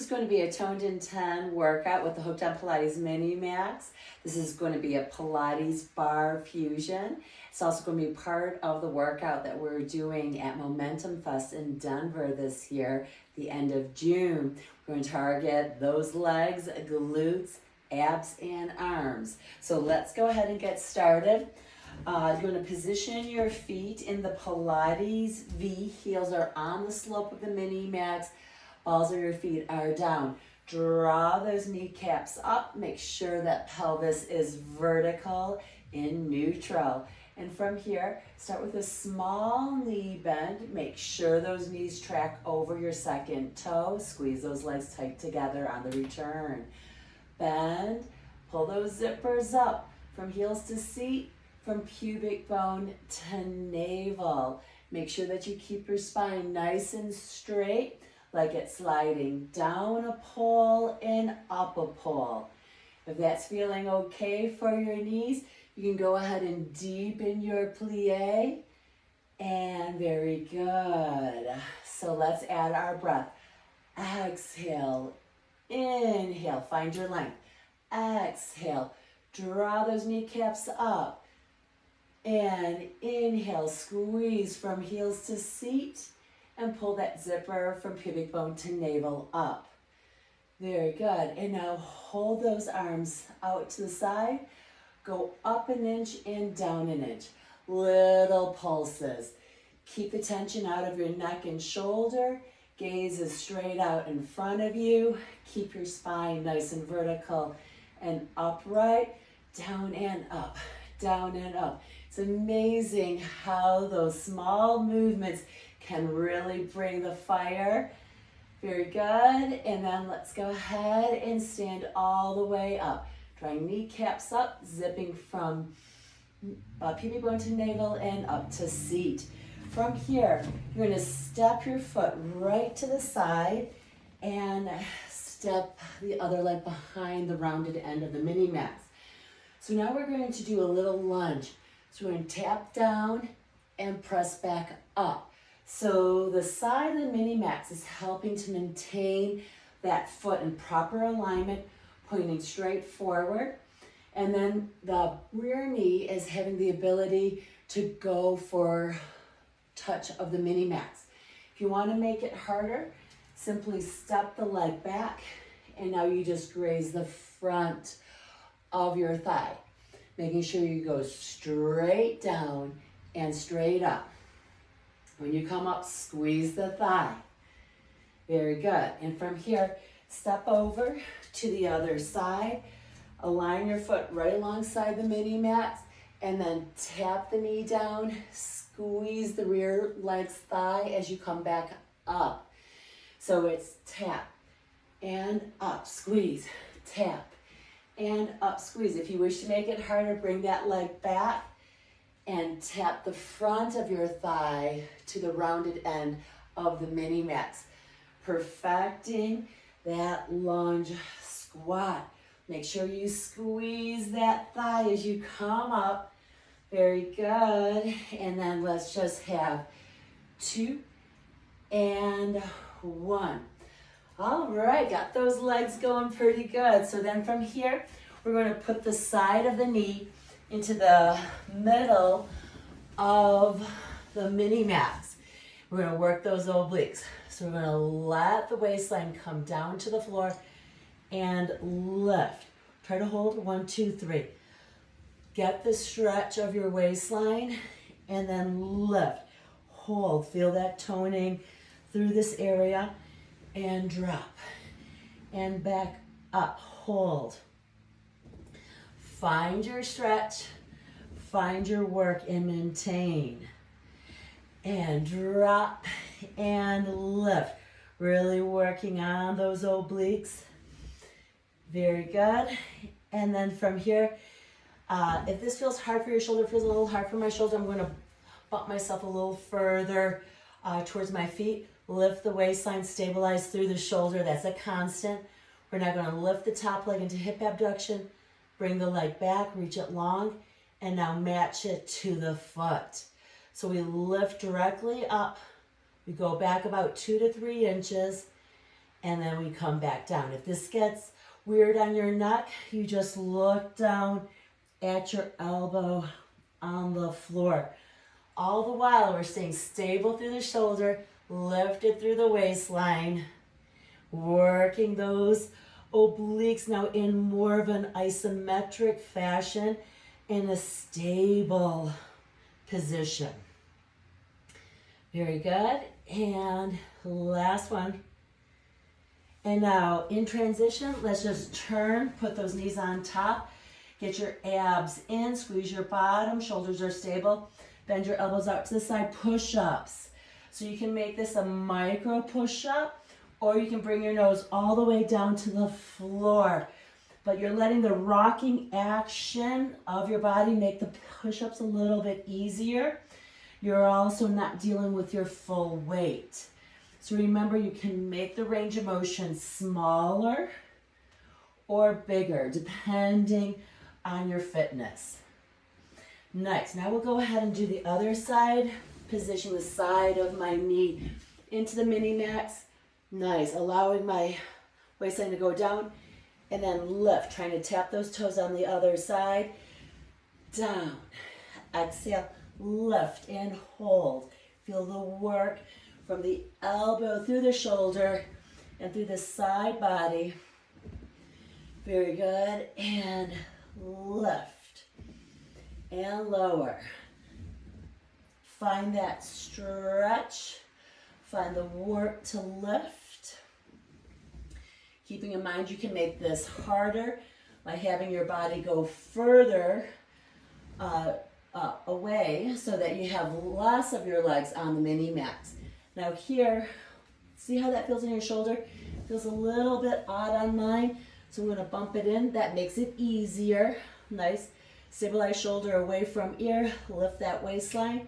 going to be a toned in 10 workout with the Hooked on Pilates Minimax. This is going to be a Pilates bar fusion. It's also going to be part of the workout that we're doing at Momemtum Fest in Denver this year, the end of June. We're going to target those legs, glutes, abs, and arms. So let's go ahead and get started. You're going to position your feet in the Pilates V. Heels are on the slope of the Minimax. Balls of your feet are down. Draw those kneecaps up. Make sure that pelvis is vertical in neutral. And from here, start with a small knee bend. Make sure those knees track over your second toe. Squeeze those legs tight together on the return. Bend, pull those zippers up from heels to seat, from pubic bone to navel. Make sure that you keep your spine nice and straight, like it's sliding down a pole and up a pole. If that's feeling okay for your knees, you can go ahead and deepen your plié. And very good. So let's add our breath. Exhale, inhale, find your length. Exhale, draw those kneecaps up. And inhale, squeeze from heels to seat. And pull that zipper from pubic bone to navel up. Very good. And now hold those arms out to the side. Go up an inch and down an inch. Little pulses. Keep the tension out of your neck and shoulder. Gaze is straight out in front of you. Keep your spine nice and vertical and upright. Down and up. Down and up. It's amazing how those small movements can really bring the fire. Very good. And then let's go ahead and stand all the way up. Drawing kneecaps up, zipping from pubic bone to navel and up to seat. From here, you're going to step your foot right to the side and step the other leg behind the rounded end of the Minimax. So now we're going to do a little lunge. So we're going to tap down and press back up. So the side of the Minimax is helping to maintain that foot in proper alignment, pointing straight forward. And then the rear knee is having the ability to go for touch of the Minimax. If you want to make it harder, simply step the leg back, and now you just graze the front of your thigh, making sure you go straight down and straight up. When you come up, squeeze the thigh. Very good. And from here, step over to the other side. Align your foot right alongside the Minimax, and then tap the knee down. Squeeze the rear leg's thigh as you come back up. So it's tap and up, squeeze, tap and up, squeeze. If you wish to make it harder, bring that leg back and tap the front of your thigh to the rounded end of the Minimax. Perfecting that lunge squat. Make sure you squeeze that thigh as you come up. Very good. And then let's just have 2 and 1. All right, got those legs going pretty good. So then from here, we're going to put the side of the knee into the middle of the Minimax. We're going to work those obliques. So we're going to let the waistline come down to the floor and lift. Try to hold 1, 2, 3. Get the stretch of your waistline and then lift. Hold. Feel that toning through this area and drop. And back up. Hold. Find your stretch, find your work, and maintain. And drop and lift. Really working on those obliques. Very good. And then from here, if this feels hard for your shoulder, feels a little hard for my shoulder, I'm going to bump myself a little further towards my feet. Lift the waistline, stabilize through the shoulder. That's a constant. We're now going to lift the top leg into hip abduction. Bring the leg back, reach it long, and now match it to the foot. So we lift directly up. We go back about 2 to 3 inches, and then we come back down. If this gets weird on your neck, you just look down at your elbow on the floor. All the while, we're staying stable through the shoulder, lifted through the waistline, working those obliques now in more of an isometric fashion in a stable position. Very good. And last one. And now in transition, let's just turn, put those knees on top, get your abs in, squeeze your bottom, shoulders are stable, bend your elbows out to the side, push-ups. So you can make this a micro push-up, or you can bring your nose all the way down to the floor. But you're letting the rocking action of your body make the push-ups a little bit easier. You're also not dealing with your full weight. So remember, you can make the range of motion smaller or bigger, depending on your fitness. Next, now we'll go ahead and do the other side. Position the side of my knee into the Minimax. Nice, allowing my waistline to go down and then lift, trying to tap those toes on the other side. Down, exhale, lift and hold. Feel the work from the elbow through the shoulder and through the side body. Very good. And lift and lower. Find that stretch. Find the work to lift. Keeping in mind you can make this harder by having your body go further away so that you have less of your legs on the Minimax. Now here, see how that feels in your shoulder? Feels a little bit odd on mine, so I'm going to bump it in. That makes it easier. Nice. Stabilize shoulder away from ear. Lift that waistline.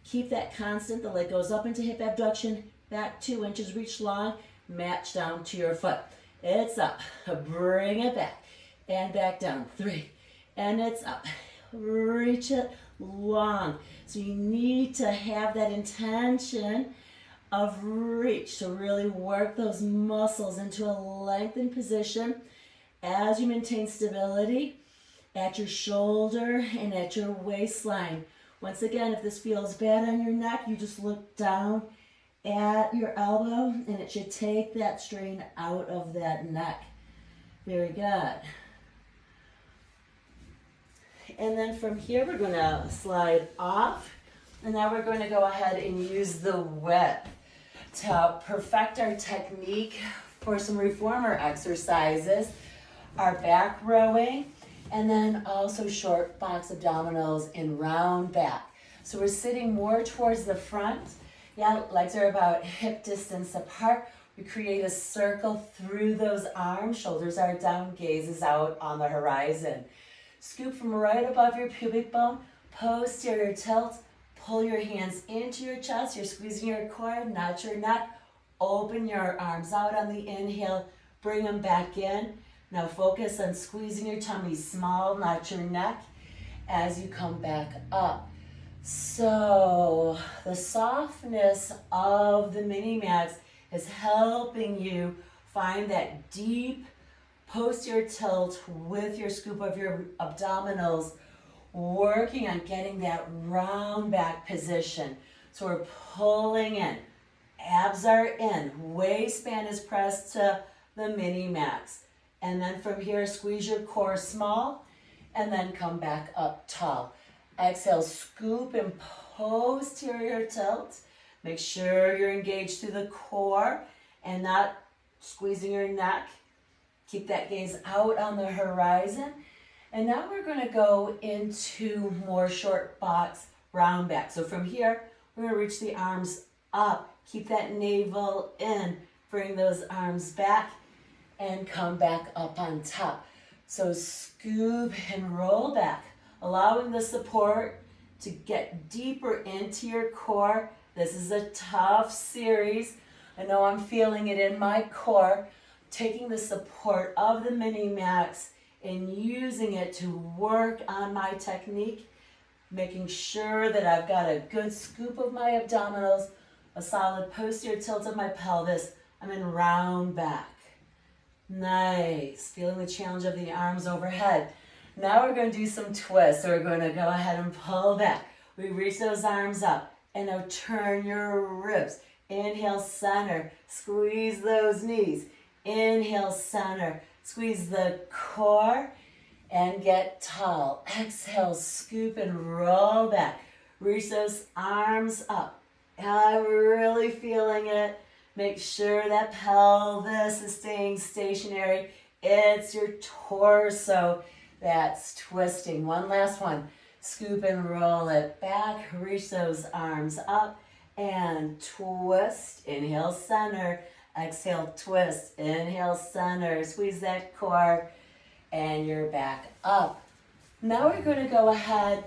Keep that constant. The leg goes up into hip abduction. Back 2 inches. Reach long. Match down to your foot. It's up. Bring it back. And back down. 3. And it's up. Reach it long. So you need to have that intention of reach. So really work those muscles into a lengthened position as you maintain stability at your shoulder and at your waistline. Once again, if this feels bad on your neck, you just look down at your elbow and it should take that strain out of that neck. Very good. And then from here, we're going to slide off. And now we're going to go ahead and use the whip to perfect our technique for some reformer exercises, our back rowing, and then also short box abdominals and round back. So we're sitting more towards the front. Yeah, legs are about hip distance apart. We create a circle through those arms. Shoulders are down, gaze is out on the horizon. Scoop from right above your pubic bone, posterior tilt. Pull your hands into your chest. You're squeezing your core, not your neck. Open your arms out on the inhale. Bring them back in. Now focus on squeezing your tummy small, not your neck, as you come back up. So the softness of the Minimax is helping you find that deep posterior tilt with your scoop of your abdominals, working on getting that round back position. So we're pulling in. Abs are in. Waistband is pressed to the Minimax. And then from here, squeeze your core small and then come back up tall. Exhale, scoop and posterior tilt. Make sure you're engaged through the core and not squeezing your neck. Keep that gaze out on the horizon. And now we're going to go into more short box round back. So from here, we're going to reach the arms up. Keep that navel in. Bring those arms back and come back up on top. So scoop and roll back, allowing the support to get deeper into your core. This is a tough series. I know I'm feeling it in my core. Taking the support of the Minimax and using it to work on my technique, making sure that I've got a good scoop of my abdominals, a solid posterior tilt of my pelvis. I'm in round back. Nice. Feeling the challenge of the arms overhead. Now we're going to do some twists. So we're going to go ahead and pull back. We reach those arms up. And now turn your ribs. Inhale, center. Squeeze those knees. Inhale, center. Squeeze the core and get tall. Exhale, scoop and roll back. Reach those arms up. I'm really feeling it. Make sure that pelvis is staying stationary. It's your torso that's twisting. One last one. Scoop and roll it back. Reach those arms up and twist. Inhale, center. Exhale, twist. Inhale, center. Squeeze that core and you're back up. Now we're going to go ahead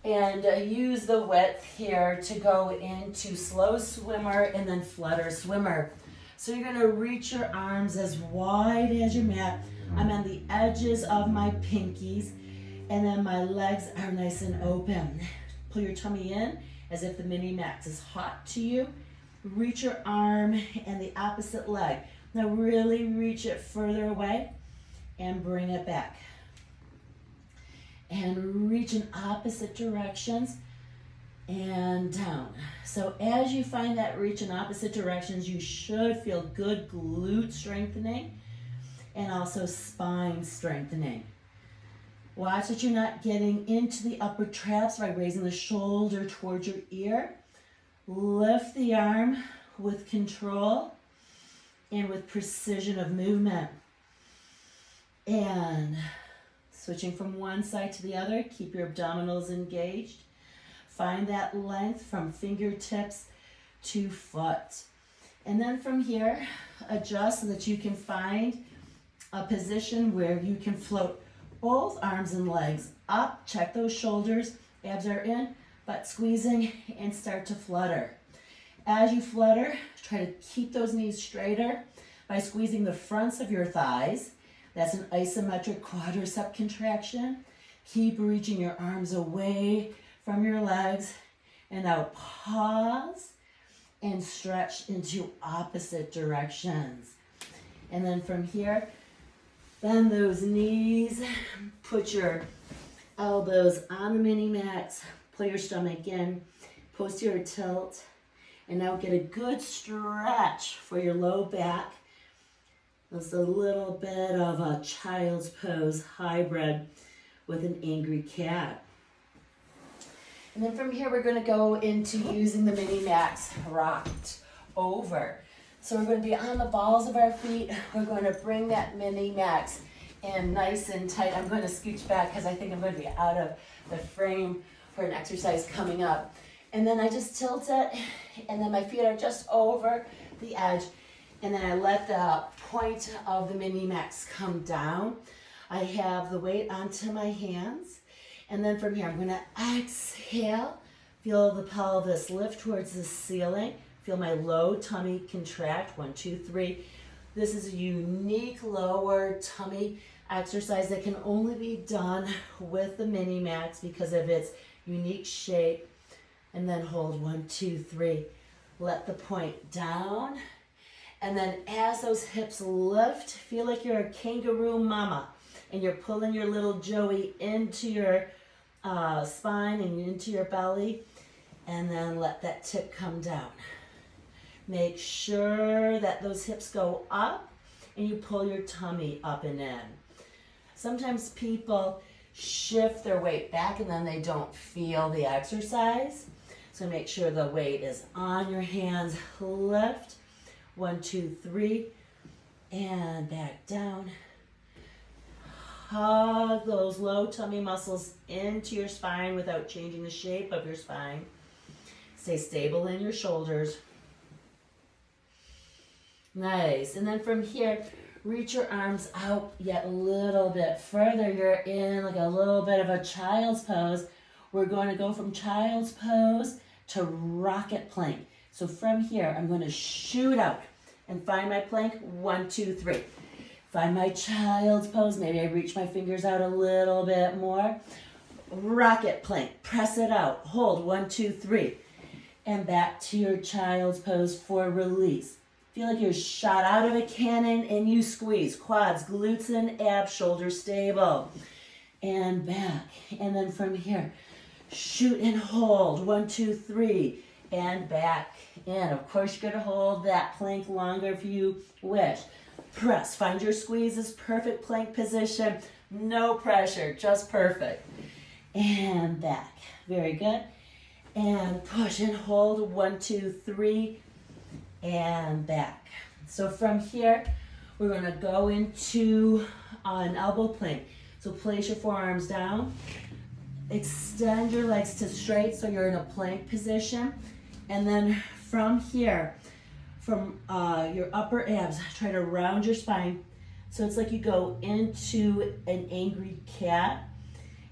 and use the width here to go into slow swimmer and then flutter swimmer. So you're going to reach your arms as wide as your mat. I'm on the edges of my pinkies, and then my legs are nice and open. Pull your tummy in as if the Minimax is hot to you. Reach your arm and the opposite leg. Now really reach it further away and bring it back. And reach in opposite directions and down. So as you find that reach in opposite directions, you should feel good glute strengthening and also spine strengthening. Watch that you're not getting into the upper traps by raising the shoulder towards your ear. Lift the arm with control and with precision of movement. And switching from one side to the other, keep your abdominals engaged. Find that length from fingertips to foot. And then from here, adjust so that you can find a position where you can float both arms and legs up. Check those shoulders, abs are in, butt squeezing, and start to flutter. As you flutter, try to keep those knees straighter by squeezing the fronts of your thighs. That's an isometric quadricep contraction. Keep reaching your arms away from your legs. And now pause and stretch into opposite directions. And then from here, bend those knees. Put your elbows on the Minimax. Pull your stomach in. Posterior tilt. And now get a good stretch for your low back. That's a little bit of a child's pose hybrid with an angry cat. And then from here, we're going to go into using the Minimax rocked over. So we're going to be on the balls of our feet. We're going to bring that Minimax in nice and tight. I'm going to scooch back because I think I'm going to be out of the frame for an exercise coming up. And then I just tilt it, and then my feet are just over the edge. And then I let the point of the Minimax come down. I have the weight onto my hands. And then from here, I'm going to exhale. Feel the pelvis lift towards the ceiling. Feel my low tummy contract. 1, 2, 3. This is a unique lower tummy exercise that can only be done with the Minimax because of its unique shape. And then hold 1, 2, 3. Let the point down. And then as those hips lift, feel like you're a kangaroo mama. And you're pulling your little Joey into your spine and into your belly. And then let that tip come down. Make sure that those hips go up and you pull your tummy up and in. Sometimes people shift their weight back and then they don't feel the exercise. So make sure the weight is on your hands. Lift. 1, 2, 3. And back down. Hug those low tummy muscles into your spine without changing the shape of your spine. Stay stable in your shoulders. Nice. And then from here, reach your arms out yet a little bit further. You're in like a little bit of a child's pose. We're going to go from child's pose to rocket plank. So from here, I'm going to shoot out and find my plank. 1, 2, 3. Find my child's pose. Maybe I reach my fingers out a little bit more. Rocket plank. Press it out. Hold. 1, 2, 3. And back to your child's pose for release. Feel like you're shot out of a cannon and you squeeze. Quads, glutes, and abs, shoulders stable. And back. And then from here, shoot and hold. 1, 2, 3. And back. And of course, you're going to hold that plank longer if you wish. Press. Find your squeezes. Perfect plank position. No pressure. Just perfect. And back. Very good. And push and hold. 1, 2, 3. And back. So from here, we're going to go into an elbow plank. So place your forearms down. Extend your legs to straight so you're in a plank position. And then from here, from your upper abs, try to round your spine. So it's like you go into an angry cat.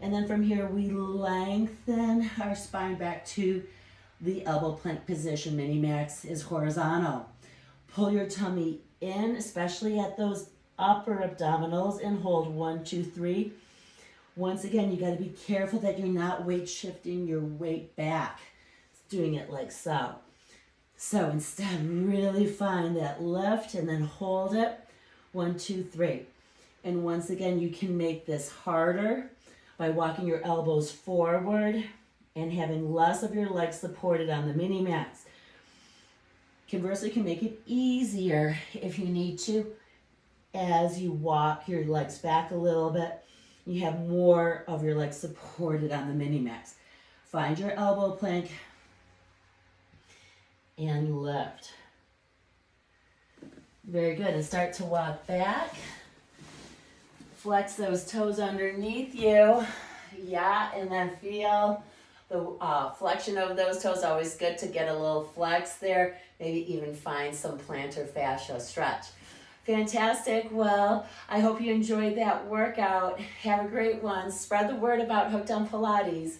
And then from here, we lengthen our spine back to the elbow plank position. Minimax is horizontal. Pull your tummy in, especially at those upper abdominals, and hold 1, 2, 3. Once again, you got to be careful that you're not weight shifting your weight back. Doing it like so. So instead, really find that lift and then hold it. 1, 2, 3. And once again, you can make this harder by walking your elbows forward and having less of your legs supported on the Minimax. Conversely, you can make it easier if you need to as you walk your legs back a little bit. You have more of your legs supported on the Minimax. Find your elbow plank and lift. Very good. And start to walk back. Flex those toes underneath you. Yeah, and then feel the flexion of those toes. Always good to get a little flex there. Maybe even find some plantar fascia stretch. Fantastic. Well, I hope you enjoyed that workout. Have a great one. Spread the word about Hooked on Pilates.